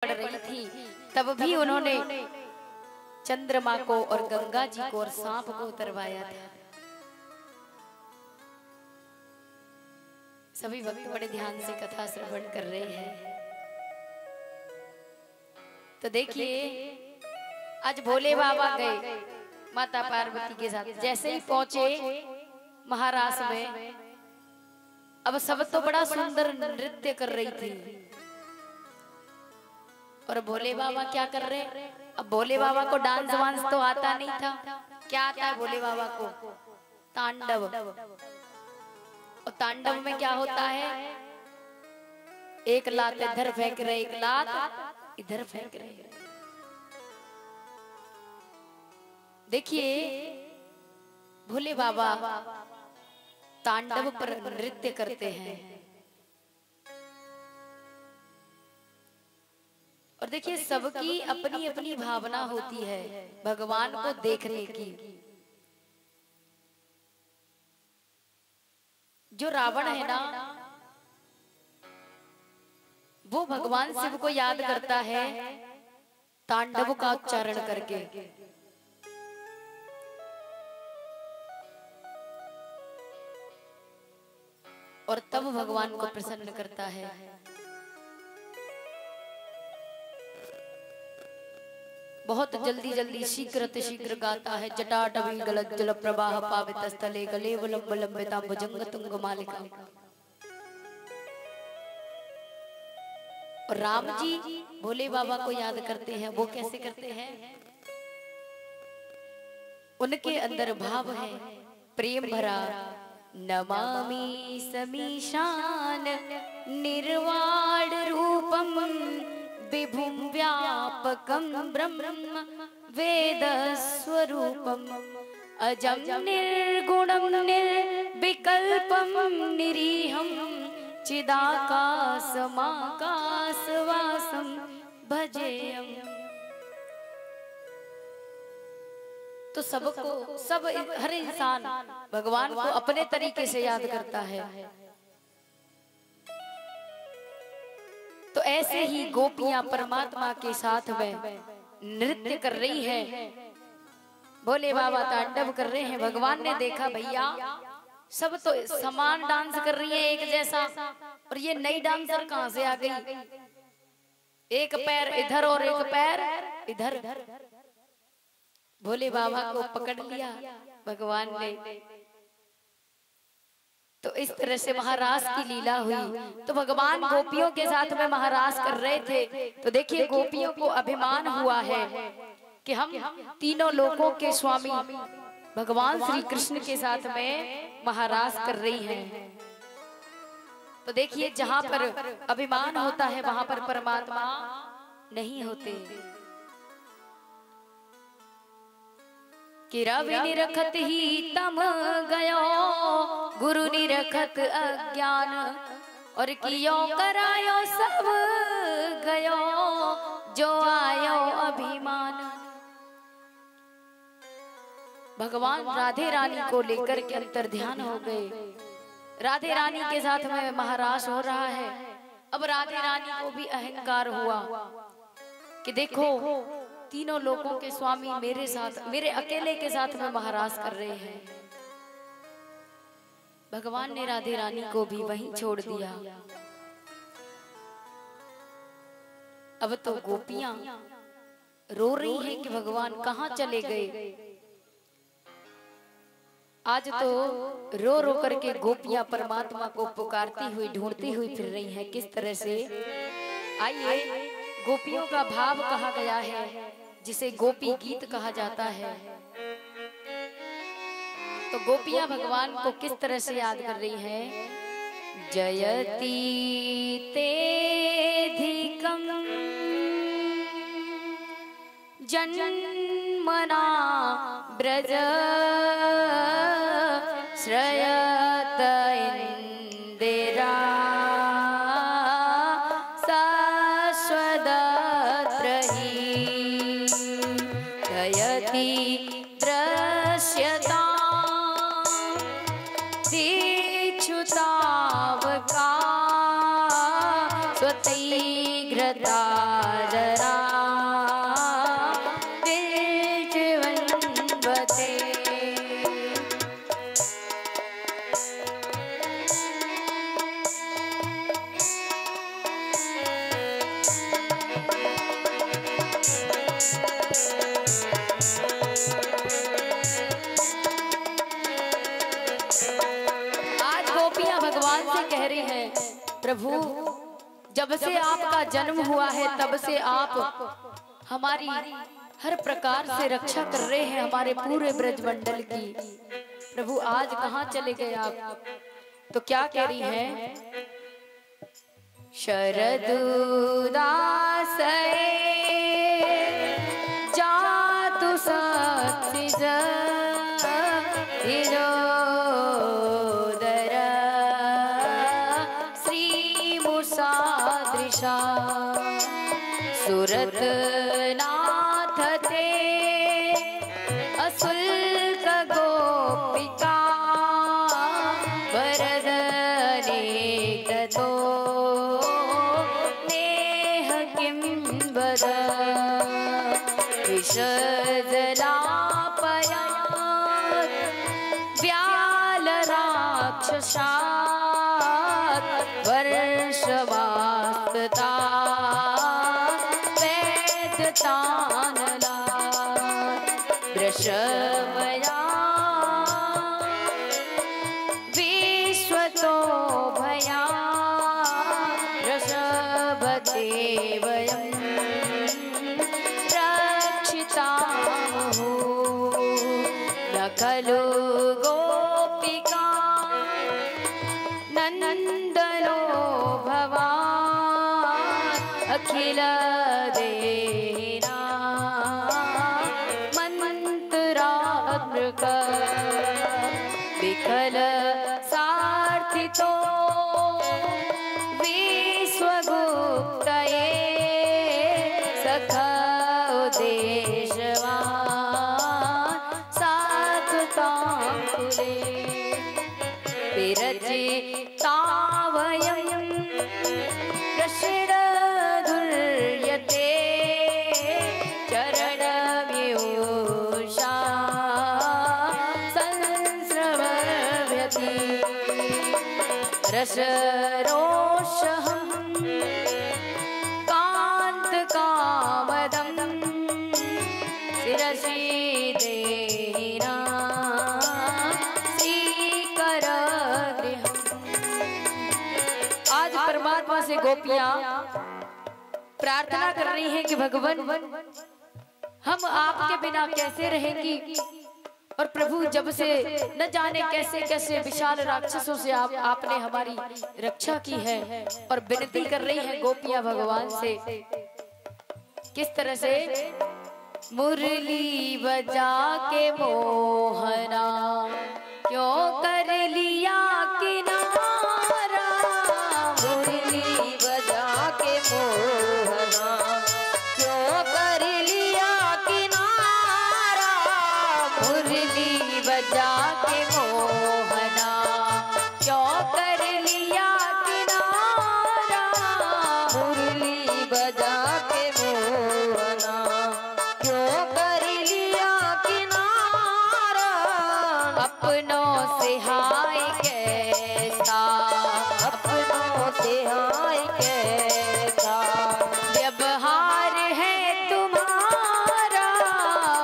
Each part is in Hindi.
पड़ रही थी तब भी उन्होंने चंद्रमा को और गंगा जी को और सांप को उतरवाया था। सभी भक्त बड़े ध्यान से कथा श्रवण कर रहे हैं। तो देखिए आज भोले बाबा गए माता पार्वती के साथ, जैसे ही पहुंचे महाराष्ट्र में, अब सब तो बड़ा सुंदर नृत्य कर रही थी और भोले बाबा क्या कर रहे। अब भोले बाबा को डांस वांस तो आता नहीं था। क्या आता है भोले बाबा को? तांडव। और तांडव में क्या होता है? एक लात इधर फेंक रहे, एक लात इधर फेंक रहे। देखिए भोले बाबा तांडव पर नृत्य करते हैं। और देखिए सबकी अपनी अपनी भावना होती है भगवान को देखने की। जो रावण है ना, वो भगवान शिव को याद करता है तांडव का उच्चारण करके। और तब भगवान को प्रसन्न करता है। बहुत जल्दी जल्दी शीघ्र गाता है। जटाटवी गलत जल प्रवाह पावित स्थले गले वलंब लंबिता भुजंग तुंग मालिका। और राम जी भोले बाबा को याद करते हैं। वो कैसे करते हैं? उनके अंदर भाव है प्रेम भरा। नमामि समीशान निर्वाण रूपम विभुम व्यापकम ब्रह्म वेद स्वरूपम अजम निर्गुणम निर्विकल्पम निरीहम चिदाकाशमाकाशवासम भजेयम। तो सबको सब हर इंसान भगवान को अपने तरीके से याद करता है। तो ऐसे ही गोपियां परमात्मा के साथ में नृत्य कर रही है। भोले बाबा तांडव कर रहे हैं। भगवान ने देखा भैया सब तो समान डांस कर रही है एक जैसा, और ये नई डांसर कहां से आ गई? एक पैर इधर और एक पैर इधर। भोले बाबा को पकड़ लिया भगवान ने। तो इस तरह से महारास की लीला हुई। तो भगवान गोपियों के साथ में महारास कर रहे थे। तो देखिए गोपियों को अभिमान हुआ है कि हम तीनों लोकों के स्वामी भगवान श्री कृष्ण के साथ में महारास कर रही हैं। तो देखिए जहां पर अभिमान होता है वहां पर परमात्मा नहीं होते। कि रवि निरखत ही तम गयो गुरु निरखत अज्ञान, और कियो करायो सब गयो जो आयो अभिमान। भगवान राधे रानी को लेकर के अंतर ध्यान हो गए। राधे रानी के साथ में महारास हो रहा है। अब राधे रानी को भी अहंकार हुआ कि देखो तीनों लोगों के स्वामी मेरे साथ, मेरे अकेले के साथ में महारास कर रहे हैं। भगवान ने राधे रानी को भी वहीं छोड़ दिया। अब तो गोपियां रो रही हैं कि भगवान कहाँ चले गए। आज तो रो रो करके गोपियां परमात्मा को पुकारती हुई ढूंढती हुई फिर रही हैं। किस तरह से? आइए गोपियों का भाव कहा गया है जिसे गोपी गीत कहा जाता है। तो गोपियां भगवान को किस तरह से याद कर रही हैं? जयति तेधिकम जन्मना ब्रज श्रयत इंदिरा दृश्यता दीक्षुतावका स्वतीघ्रता प्रभु जब से आपका जन्म हुआ है तब से आप हमारी हर प्रकार से रक्षा कर रहे हैं हमारे पूरे ब्रजमंडल की। प्रभु आज कहाँ चले गए आप? तो क्या कह रही हैं? शरद उदास जातु सत्सिज हिरोदर श्री मुसादृशा सुरत नाथ ते असुल्क गोपिका वरदने ततो नेह किं वद विषजलापया व्यालराक्षसात् वर्षवास्तता वृषभया विश्वतो भया वृषभदेवयं रक्षितामहो न खलु गोपिका नन्दनो भवान् अखिल देहिना विखल सार्थितो विश्वगुप्तये सखा देशवान् साधुतां कुले विरचितावयं प्रषिडधुर्यते चरणव्यूषा रसरोषहं कान्तकामदं शिरसि देहिना श्रीकरगृहम्। आज परमात्मा से गोपियां प्रार्थना कर रही हैं कि भगवान हम आपके बिना कैसे रहेंगी। और प्रभु जब से न जाने कैसे कैसे विशाल राक्षसों से आपने हमारी रक्षा की है। और विनती कर रही हैं गोपियां भगवान से किस तरह से? मुरली बजा के मोहना क्यों कर लिया किनारा, मुरली बजा के मोहना क्यों कर लिया किनारा, मुरली बजा के मोहना क्यों कर लिया किनारा, मुरली बजा के मोहना क्यों कर लिया किनारा। अपनों से हाय कैसा, अपनों से हाय कैसा व्यवहार है तुम्हारा,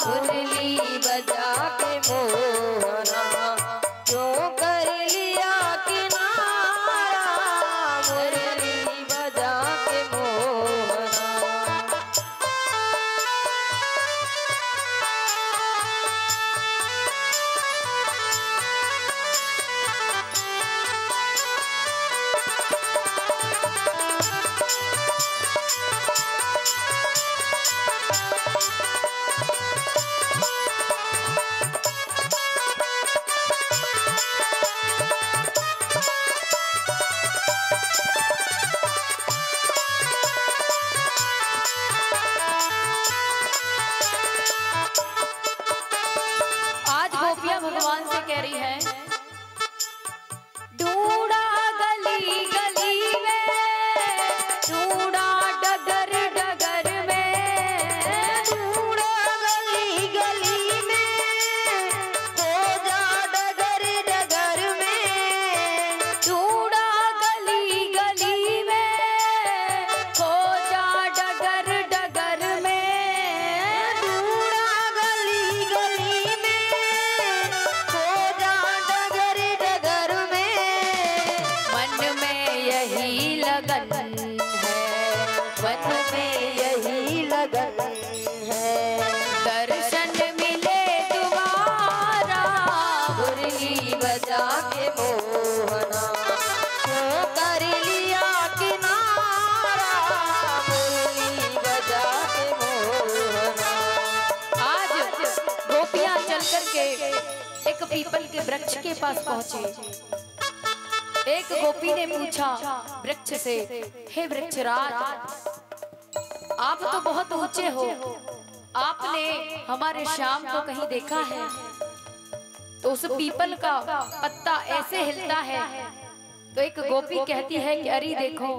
मुरली बजा के मोहना क्यों कर लिया किनारा, मुरली बजा के मोहना। लगन है। दर्शन मिले तुम्हारा मुरली बजा के मोहना क्यों कर लिया किनारा, मुरली बजा के मोहना। आज गोपियां चल करके एक पीपल के वृक्ष के पास पहुंचे। एक गोपी ने पूछा वृक्ष से, हे वृक्षराज, आप तो बहुत ऊंचे हो, आपने हमारे श्याम को कहीं देखा है? तो उस पीपल का पत्ता ऐसे हिलता है तो एक गोपी कहती है कि अरे देखो,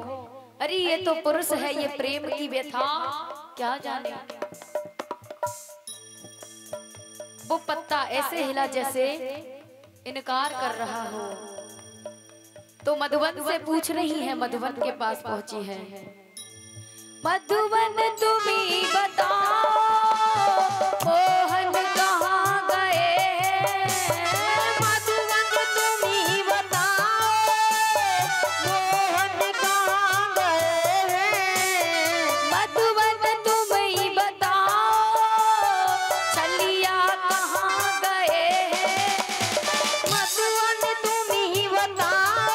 अरे ये तो पुरुष है, ये प्रेम की व्यथा क्या जाने। वो पत्ता ऐसे हिला जैसे इनकार कर रहा हो। तो मधुवन से पूछ रही है, मधुवन के पास पहुंची है। मधुवन तुम ही बताओ मोहन कहाँ गए? मधुवन तुम ही बताओ मोहन कहाँ गए? मधुवन तुम ही बताओ छलिया कहाँ गए? मधुवन तुम ही बताओ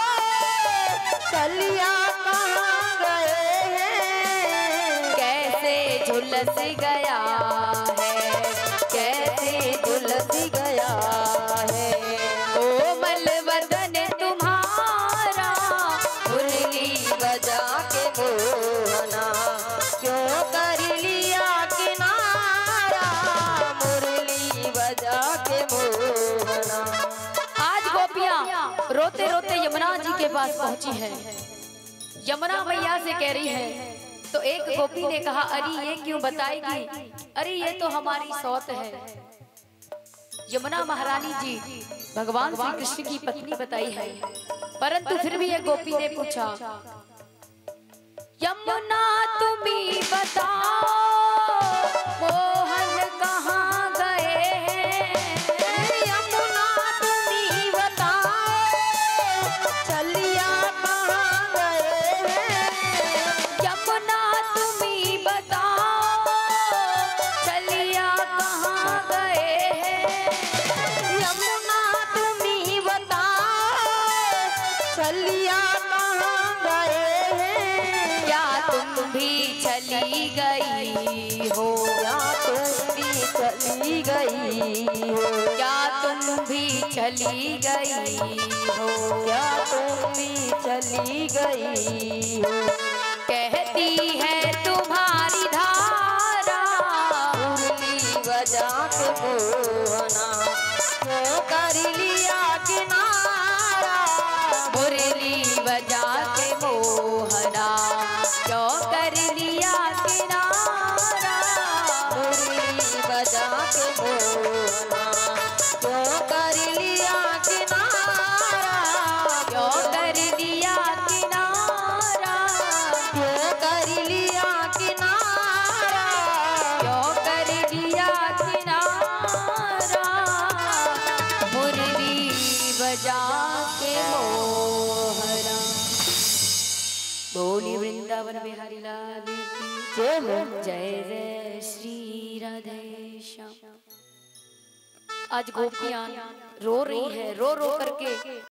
छलिया कहाँ गए हैं? कैसे झुलस गया है, कैसे झुलस गया है कोमल वदन तुम्हारा मुरली बजा के मोहना क्यों कर लिया किनारा, मुरली बजा के मोहना। आज गोपियां रोते रोते यमुना जी के पास पहुंची है। यमुना मैया से कह रही है। तो एक गोपी ने कहा, अरे ये क्यों बताएगी? अरे ये तो हमारी सौत है। यमुना महारानी जी भगवान श्री कृष्ण की पत्नी बताई है। परंतु फिर भी एक गोपी ने पूछा, यमुना तुम ही बताओ मोहन कहाँ गए हैं? यमुना तुम ही बताओ छलिया कहाँ गए हैं? यमुना तुम ही बताओ छलिया कहाँ गए हैं? यमुना तुम ही बताओ छलिया कहाँ गए हैं? क्या तुम भी चली गई हो? या तुम भी चली गई हो? क्या तुम भी चली गई हो? क्या तुम भी चली गई हो? कहती है तुम्हारी धारा मुरली बजा के मोहना क्यों कर लिया किनारा, मुरली बजा के मोहना क्यों कर लिया किनारा? मुरली बजा के मोहना क्यों कर लिया किनारा, क्यों कर लिया किनारा? क्यों कर लिया किनारा। क्यों कर लिया किनारा? मुरली बजा के मोहरा। बोली वृंदावन बिहारी लाल की जय हो। जय जय श्री राधे श्याम। आज गोपियां रो रही है, रो रो करके